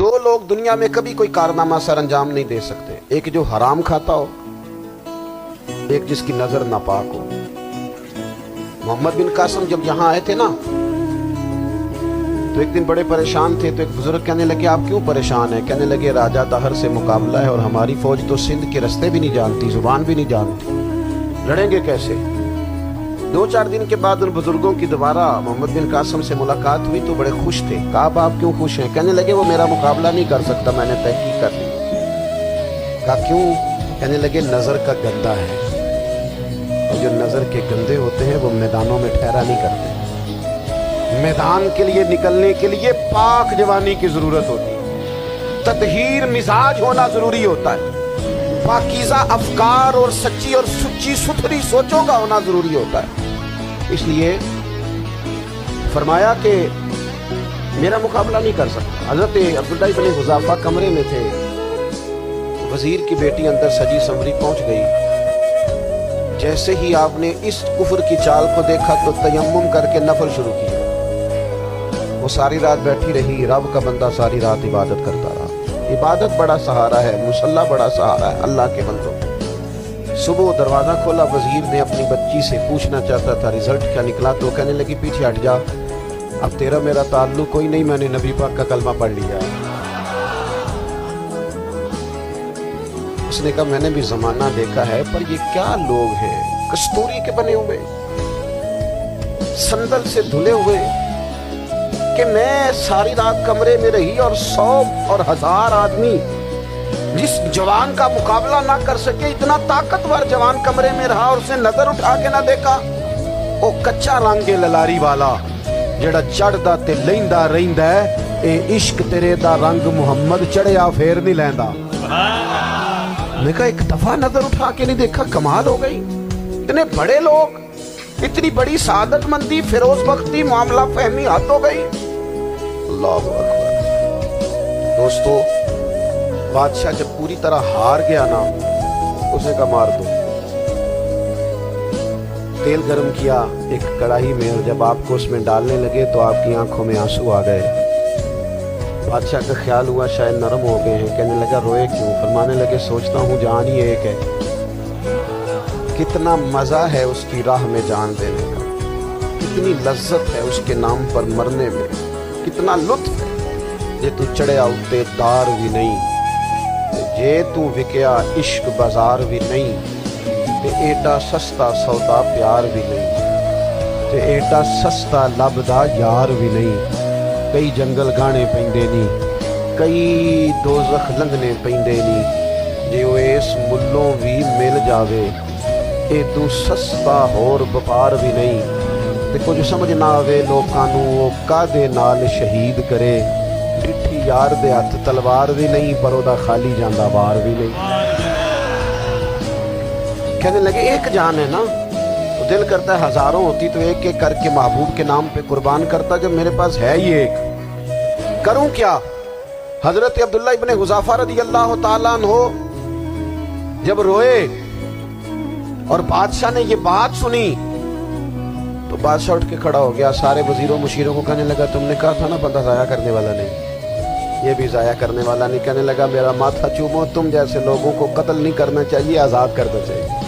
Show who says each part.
Speaker 1: دو لوگ دنیا میں کبھی کوئی کارنامہ سر انجام نہیں دے سکتے، ایک جو حرام کھاتا ہو، ایک جس کی نظر ناپاک ہو۔ محمد بن قاسم جب یہاں آئے تھے نا تو ایک دن بڑے پریشان تھے، تو ایک بزرگ کہنے لگے آپ کیوں پریشان ہیں؟ کہنے لگے راجہ طاہر سے مقابلہ ہے اور ہماری فوج تو سندھ کے رستے بھی نہیں جانتی، زبان بھی نہیں جانتی، لڑیں گے کیسے؟ دو چار دن کے بعد ان بزرگوں کی دوبارہ محمد بن قاسم سے ملاقات ہوئی تو بڑے خوش تھے۔ کہا آپ کیوں خوش ہیں؟ کہنے لگے وہ میرا مقابلہ نہیں کر سکتا، میں نے تحقیق کر لی۔ کہا کیوں؟ کہنے لگے نظر کا گندا ہے، اور جو نظر کے گندے ہوتے ہیں وہ میدانوں میں ٹھہرا نہیں کرتے۔ میدان کے لیے نکلنے کے لیے پاک جوانی کی ضرورت ہوتی ہے، تطہیر مزاج ہونا ضروری ہوتا ہے، پاکیزہ افکار اور سچی اور سچی ستھری سوچوں کا ہونا ضروری ہوتا ہے۔ اس لیے فرمایا کہ میرا مقابلہ نہیں کر سکتا۔ حضرت عبداللہ بن حذافہ کمرے میں تھے، وزیر کی بیٹی اندر سجی سنوری پہنچ گئی، جیسے ہی آپ نے اس کفر کی چال کو دیکھا تو تیمم کر کے نفل شروع کیا۔ وہ ساری رات بیٹھی رہی، رب کا بندہ ساری رات عبادت کرتا رہا۔ عبادت بڑا سہارا ہے، مصلی بڑا سہارا ہے اللہ کے بندوں۔ صبح دروازہ کھولا، وزیر نے اپنی بچی سے پوچھنا چاہتا تھا رزلٹ کیا نکلا، تو کہنے لگی پیچھے ہٹ جا، اب تیرا میرا تعلق کوئی نہیں، میں نے نبی پاک کا کلمہ پڑھ لیا۔ اس نے کہا میں نے بھی زمانہ دیکھا ہے، پر یہ کیا لوگ ہیں، کستوری کے بنے ہوئے، سندل سے دھلے ہوئے، کہ میں ساری رات کمرے میں رہی اور 100 اور 1000 آدمی جس جوان کا مقابلہ نہ کر سکے، اتنا طاقتور جوان کمرے میں رہا اور اس نے نظر اٹھا کے نہ دیکھا۔ او کچا رنگ للاری والا جڑا چڑھدا تے لیندا رہندا ہے، اے عشق تیرے دا رنگ محمد چڑھیا پھر نہیں لیندا۔ میں کہا ایک دفعہ نظر اٹھا کے نہیں دیکھا، کمال ہو گئی۔ اتنے بڑے لوگ، اتنی بڑی سعادت مندی، فیروز بختی، معاملہ فہمی حد ہو گئی۔ اللہ اکبر۔ دوستو، بادشاہ جب پوری طرح ہار گیا نا، اسے کہا مار دو۔ تیل گرم کیا ایک کڑاہی میں، اور جب آپ کو اس میں ڈالنے لگے تو آپ کی آنکھوں میں آنسو آ گئے۔ بادشاہ کا خیال ہوا شاید نرم ہو گئے ہیں، کہنے لگا روئے کیوں؟ فرمانے لگے سوچتا ہوں جان ہی ایک ہے، کتنا مزہ ہے اس کی راہ میں جان دینے کا، کتنی لذت ہے اس کے نام پر مرنے میں، کتنا لطف ہے۔ جے تو چڑھیا اتے دار بھی نہیں، جے تو وکیا عشق بازار بھی نہیں، تے ایڈا سستا سودا پیار بھی نہیں، تے ایڈا سستا لبدا یار بھی نہیں۔ کئی جنگل گانے پیندے نہیں، کئی دوزخ لنگنے پیندے نہیں، جے وہ اس ملوں بھی مل جاوے، اے تو سستا ہور بپار بھی نہیں۔ تے کچھ سمجھ نہ آوے لوکاں نوں وہ کادے نال شہید کرے، ڈٹھی یار دے ہاتھ تلوار بھی نہیں، پر او دا خالی جاندا وار بھی نہیں۔ کہنے لگے ایک جان ہے نا، تو دل کرتا ہے ہزاروں ہوتی تو ایک ایک کر کے محبوب کے نام پہ قربان کرتا، جب میرے پاس ہے ہی ایک، کروں کیا؟ حضرت عبداللہ ابن حذافہ رضی اللہ تعالیٰ عنہ جب روئے اور بادشاہ نے یہ بات سنی تو بادشاہ اٹھ کے کھڑا ہو گیا، سارے وزیروں مشیروں کو کہنے لگا تم نے کہا تھا نا بندہ ضائع کرنے والا نہیں، یہ بھی ضائع کرنے والا نہیں۔ کہنے لگا میرا ماتھا چومو، تم جیسے لوگوں کو قتل نہیں کرنا چاہیے، آزاد کرنا چاہیے۔